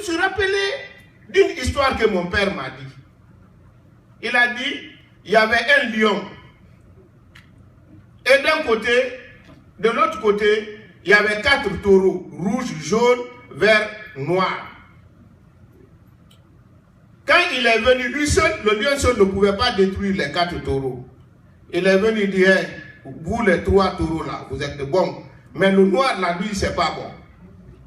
suis rappelé d'une histoire que mon père m'a dit. Il a dit, il y avait un lion. Et d'un côté, de l'autre côté, il y avait 4 taureaux, rouge, jaune, vert, noir. Quand il est venu, lui seul, le lion seul ne pouvait pas détruire les 4 taureaux. Il est venu dire, hey, vous les 3 taureaux là, vous êtes bons. Mais le noir là, lui, c'est pas bon.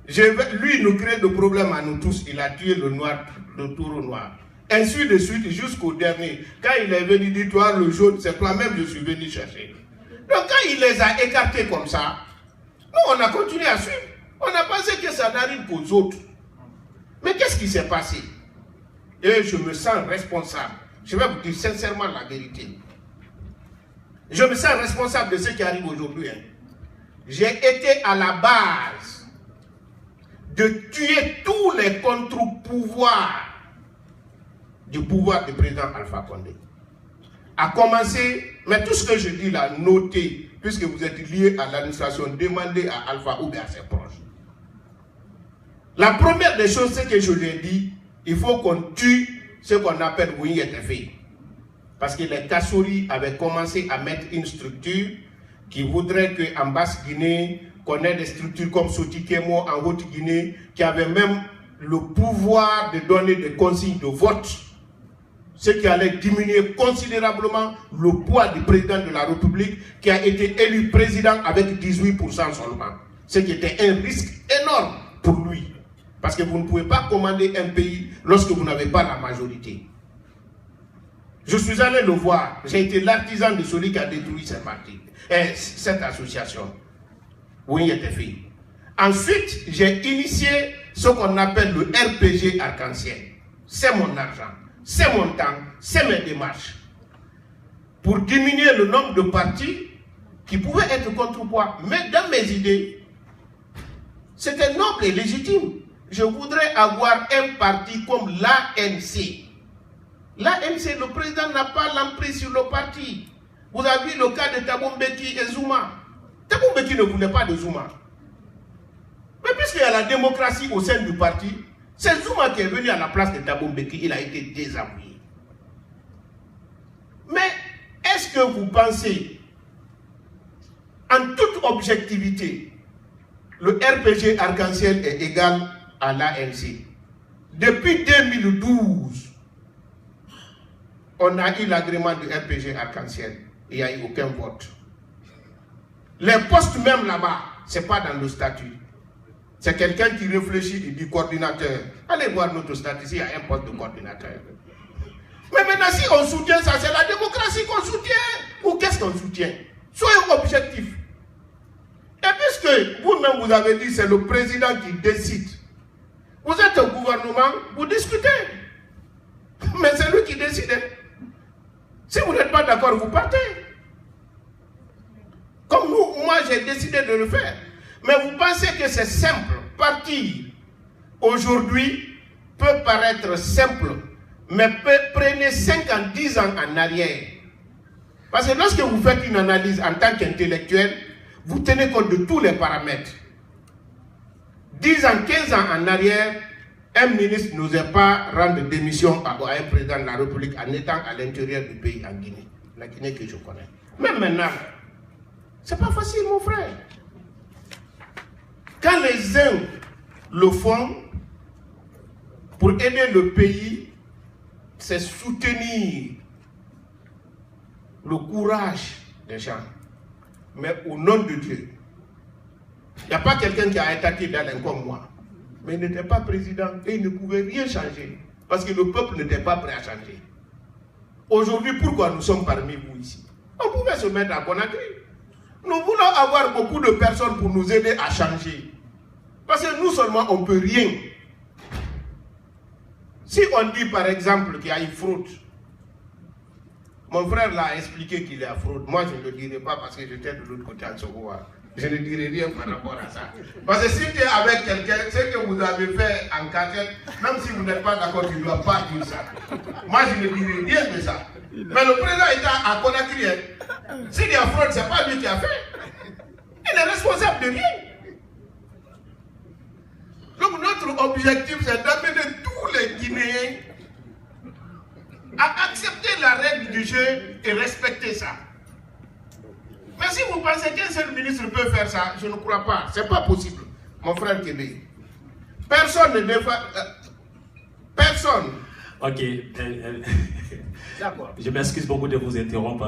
Lui, il nous crée des problèmes à nous tous. Il a tué le taureau noir. Ainsi de suite jusqu'au dernier. Quand il est venu dire, toi le jaune, c'est toi-même je suis venu chercher. Donc quand il les a écartés comme ça, nous on a continué à suivre. On a pensé que ça n'arrive qu'aux autres. Mais qu'est-ce qui s'est passé? Et je me sens responsable. Je vais vous dire sincèrement la vérité. Je me sens responsable de ce qui arrive aujourd'hui. Hein. J'ai été à la base de tuer tous les contre-pouvoirs du pouvoir du président Alpha Condé. À commencer, mais tout ce que je dis là, notez, puisque vous êtes lié à l'administration, demandez à Alpha ou bien à ses proches. La première des choses, c'est que je lui ai dit, il faut qu'on tue ce qu'on appelle Wouyetefe. Parce que les Kassouri avaient commencé à mettre une structure qui voudrait qu'en Basse-Guinée, qu'on ait des structures comme Sotikemo en Haute-Guinée, qui avaient même le pouvoir de donner des consignes de vote, ce qui allait diminuer considérablement le poids du président de la République qui a été élu président avec 18% seulement. Ce qui était un risque énorme pour lui. Parce que vous ne pouvez pas commander un pays lorsque vous n'avez pas la majorité. Je suis allé le voir. J'ai été l'artisan de celui qui a détruit cette association. Oui, il était fait. Ensuite, j'ai initié ce qu'on appelle le RPG arc-en-ciel. C'est mon argent, c'est mon temps, c'est mes démarches. Pour diminuer le nombre de partis qui pouvaient être contrepoids. Mais dans mes idées, c'était noble et légitime. Je voudrais avoir un parti comme l'ANC. L'ANC, le président n'a pas l'emprise sur le parti. Vous avez vu le cas de Thabo Mbeki et Zuma. Thabo Mbeki ne voulait pas de Zuma. Mais puisqu'il y a la démocratie au sein du parti, c'est Zuma qui est venu à la place de Thabo Mbeki, il a été désavoué. Mais est-ce que vous pensez, en toute objectivité, le RPG arc-en-ciel est égal à l'ANC? Depuis 2012, on a eu l'agrément du RPG arc-en-ciel. Il n'y a eu aucun vote. Les postes même là-bas, ce n'est pas dans le statut. C'est quelqu'un qui réfléchit et dit coordinateur. Allez voir notre statut, il y a un poste de coordinateur. Mais maintenant, si on soutient ça, c'est la démocratie qu'on soutient. Ou qu'est-ce qu'on soutient? Soyons objectifs. Et puisque vous-même vous avez dit c'est le président qui décide, vous êtes au gouvernement, vous discutez. Mais c'est lui qui décide. Si vous n'êtes pas d'accord, vous partez. Comme nous, moi j'ai décidé de le faire. Mais vous pensez que c'est simple. Partir aujourd'hui peut paraître simple. Mais prenez 5 ans, 10 ans en arrière. Parce que lorsque vous faites une analyse en tant qu'intellectuel, vous tenez compte de tous les paramètres. 10 ans, 15 ans en arrière, un ministre n'osait pas rendre démission à un président de la République en étant à l'intérieur du pays, en Guinée. La Guinée que je connais. Même maintenant, c'est pas facile, mon frère. Quand les uns le font, pour aider le pays, c'est soutenir le courage des gens. Mais au nom de Dieu, il n'y a pas quelqu'un qui a attaqué Dalin comme moi. Mais il n'était pas président et il ne pouvait rien changer. Parce que le peuple n'était pas prêt à changer. Aujourd'hui, pourquoi nous sommes parmi vous ici? On pouvait se mettre à Conakry. Nous voulons avoir beaucoup de personnes pour nous aider à changer. Parce que nous seulement, on ne peut rien. Si on dit par exemple qu'il y a une fraude, mon frère l'a expliqué qu'il y a fraude. Moi, je ne le dirai pas parce que j'étais de l'autre côté à Sokowa. Je ne dirai rien par rapport à ça. Parce que si tu es avec quelqu'un, ce que vous avez fait en cachette, même si vous n'êtes pas d'accord, tu ne dois pas dire ça. Moi, je ne dirai rien de ça. Mais le président est à Conakry. S'il y a fraude, ce n'est pas lui qui a fait. Il est responsable de rien. Donc Donc notre objectif, c'est d'amener tous les Guinéens à accepter la règle du jeu et respecter ça. Mais si vous pensez qu'un seul ministre peut faire ça, je ne crois pas. Ce n'est pas possible, mon frère Kébé. Personne ne défend... personne. Ok. Je m'excuse beaucoup de vous interrompre.